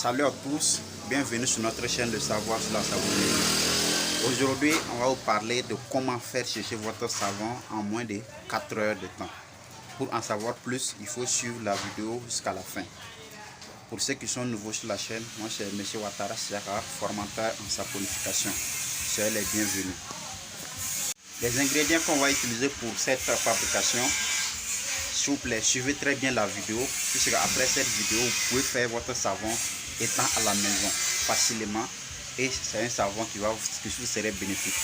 Salut à tous, bienvenue sur notre chaîne de savoir sur la savonnerie. Aujourd'hui, on va vous parler de comment faire sécher votre savon en moins de 4 heures de temps. Pour en savoir plus, il faut suivre la vidéo jusqu'à la fin. Pour ceux qui sont nouveaux sur la chaîne, moi c'est M. Ouattara Siaka, formateur en saponification. Soyez les bienvenus. Les ingrédients qu'on va utiliser pour cette fabrication, s'il vous plaît, suivez très bien la vidéo, puisque après cette vidéo, vous pouvez faire votre savon étant à la maison facilement et c'est un savon qui vous serait bénéfique.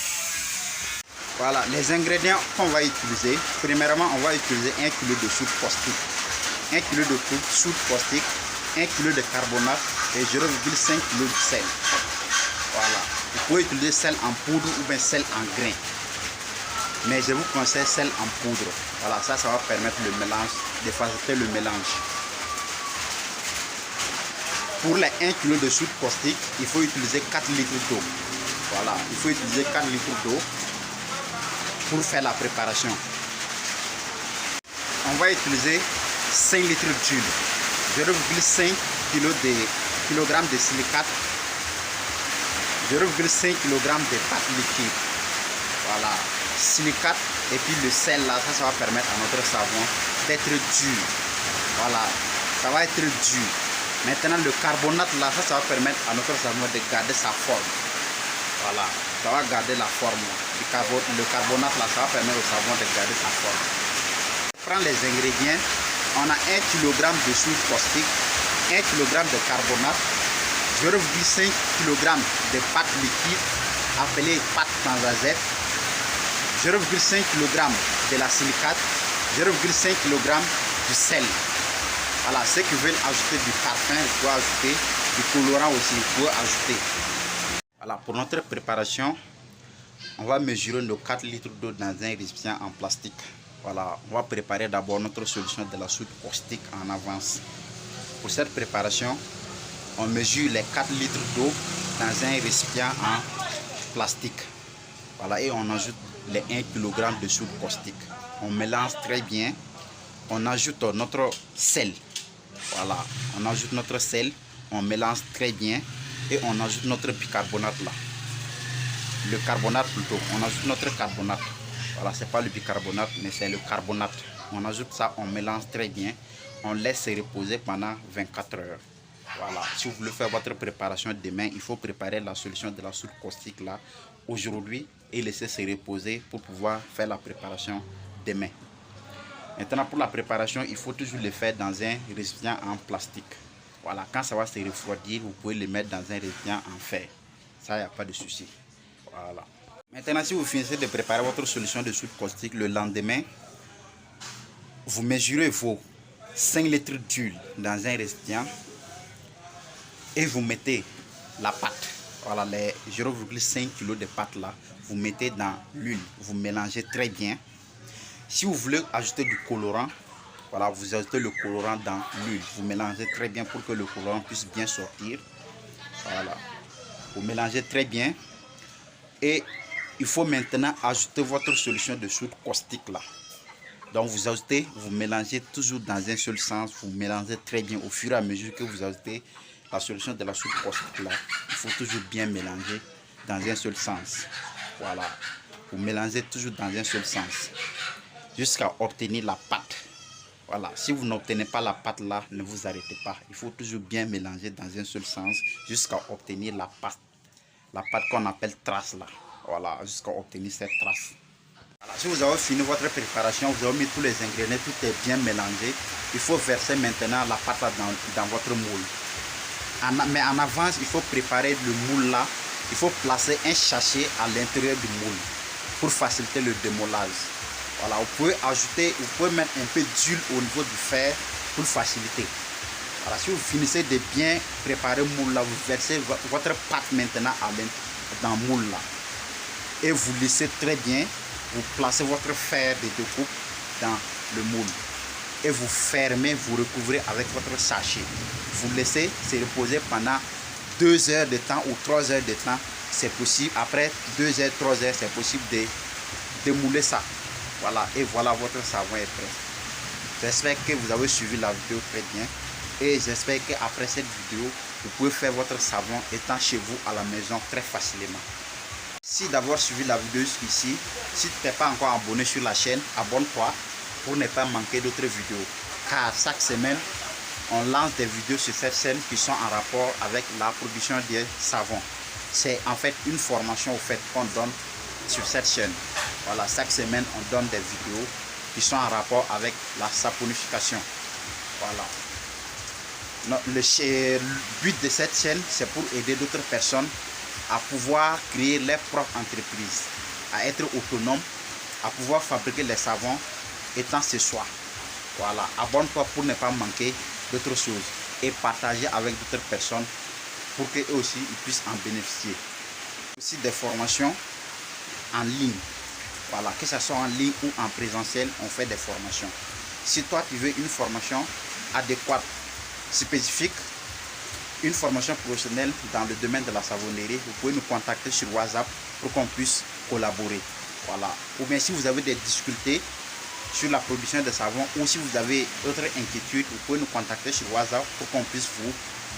Voilà, les ingrédients qu'on va utiliser. Premièrement, on va utiliser 1 kg de soude caustique, 1 kg de soude caustique, 1 kg de carbonate et 0,5 kg de sel. Voilà, vous pouvez utiliser sel en poudre ou bien sel en grain. Mais je vous conseille sel en poudre. Voilà, ça va permettre le mélange, de faciliter le mélange. Pour les 1 kg de soude caustique, il faut utiliser 4 litres d'eau. Voilà, il faut utiliser 4 litres d'eau pour faire la préparation. On va utiliser 5 litres d'huile, 0,5 kg de silicate, 0,5 kg de pâte liquide. Voilà, silicate et puis le sel là, ça va permettre à notre savon d'être dur. Voilà, ça va être dur. Maintenant le carbonate là, ça va permettre à notre savon de garder sa forme. Voilà, ça va garder la forme. Le carbonate là, ça va permettre au savon de garder sa forme. Prends les ingrédients. On a 1 kg de soude caustique, 1 kg de carbonate, 0,5 kg de pâte liquide appelée pâte tanzazette, 0,5 kg de la silicate, 0,5 kg du sel. Voilà, ceux qui veulent ajouter du parfum, vous pouvez ajouter du colorant aussi, vous pouvez ajouter. Voilà, pour notre préparation, on va mesurer nos 4 litres d'eau dans un récipient en plastique. Voilà, on va préparer d'abord notre solution de la soude caustique en avance. Pour cette préparation, on mesure les 4 litres d'eau dans un récipient en plastique. Voilà, et on ajoute les 1 kg de soude caustique. On mélange très bien. On ajoute notre sel. Voilà, on ajoute notre sel. On mélange très bien. Et on ajoute notre bicarbonate là. Le carbonate plutôt. On ajoute notre carbonate. Voilà, c'est pas le bicarbonate, mais c'est le carbonate. On ajoute ça, on mélange très bien. On laisse se reposer pendant 24 heures. Voilà, si vous voulez faire votre préparation demain, il faut préparer la solution de la soude caustique là aujourd'hui et laisser se reposer pour pouvoir faire la préparation demain. Maintenant, pour la préparation, il faut toujours le faire dans un récipient en plastique. Voilà, quand ça va se refroidir, vous pouvez le mettre dans un récipient en fer. Ça, il n'y a pas de souci. Voilà. Maintenant, si vous finissez de préparer votre solution de soude caustique le lendemain, vous mesurez vos 5 litres d'huile dans un récipient et vous mettez la pâte. Voilà, les 0,5 kg de pâte là, vous mettez dans l'huile, vous mélangez très bien. Si vous voulez ajouter du colorant, voilà, vous ajoutez le colorant dans l'huile, vous mélangez très bien pour que le colorant puisse bien sortir. Voilà, vous mélangez très bien et il faut maintenant ajouter votre solution de soude caustique là. Donc vous ajoutez, vous mélangez toujours dans un seul sens, vous mélangez très bien au fur et à mesure que vous ajoutez la solution de la soude caustique là. Il faut toujours bien mélanger dans un seul sens. Voilà, vous mélangez toujours dans un seul sens jusqu'à obtenir la pâte. Voilà, si vous n'obtenez pas la pâte là, ne vous arrêtez pas. Il faut toujours bien mélanger dans un seul sens jusqu'à obtenir la pâte qu'on appelle trace là. Voilà, jusqu'à obtenir cette trace. Voilà, si vous avez fini votre préparation, vous avez mis tous les ingrédients, tout est bien mélangé. Il faut verser maintenant la pâte dans votre moule. Mais en avance, il faut préparer le moule là. Il faut placer un sachet à l'intérieur du moule pour faciliter le démollage. Voilà, vous pouvez mettre un peu d'huile au niveau du fer pour faciliter. Voilà, si vous finissez de bien préparer le moule là, vous versez votre pâte maintenant dans le moule là. Et vous laissez très bien, vous placez votre fer de découpe dans le moule. Et vous fermez, vous recouvrez avec votre sachet. Vous laissez se reposer pendant 2 heures de temps ou 3 heures de temps. C'est possible, après 2 heures, 3 heures, c'est possible de démouler ça. Voilà, et voilà, votre savon est prêt. J'espère que vous avez suivi la vidéo très bien. Et j'espère qu'après cette vidéo, vous pouvez faire votre savon étant chez vous à la maison très facilement. Si d'avoir suivi la vidéo jusqu'ici, si tu n'es pas encore abonné sur la chaîne, abonne-toi pour ne pas manquer d'autres vidéos. Car chaque semaine, on lance des vidéos sur cette chaîne qui sont en rapport avec la production des savons. C'est en fait une formation qu'on donne sur cette chaîne. Voilà, chaque semaine, on donne des vidéos qui sont en rapport avec la saponification. Voilà. Le but de cette chaîne, c'est pour aider d'autres personnes à pouvoir créer leur propre entreprise, à être autonome, à pouvoir fabriquer les savons étant chez soi. Voilà, abonne-toi pour ne pas manquer d'autres choses et partager avec d'autres personnes pour qu'eux aussi ils puissent en bénéficier. Aussi des formations en ligne. Voilà, que ce soit en ligne ou en présentiel, on fait des formations. Si toi tu veux une formation adéquate, spécifique, une formation professionnelle dans le domaine de la savonnerie, vous pouvez nous contacter sur WhatsApp pour qu'on puisse collaborer. Voilà. Ou bien si vous avez des difficultés sur la production de savon ou si vous avez d'autres inquiétudes, vous pouvez nous contacter sur WhatsApp pour qu'on puisse vous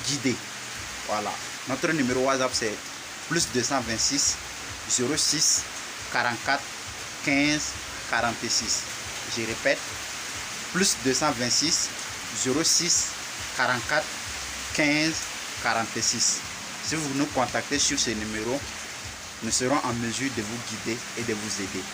guider. Voilà. Notre numéro WhatsApp c'est +226 06 44 15 46. Je répète, +226 06 44 15 46. Si vous nous contactez sur ce numéro, nous serons en mesure de vous guider et de vous aider.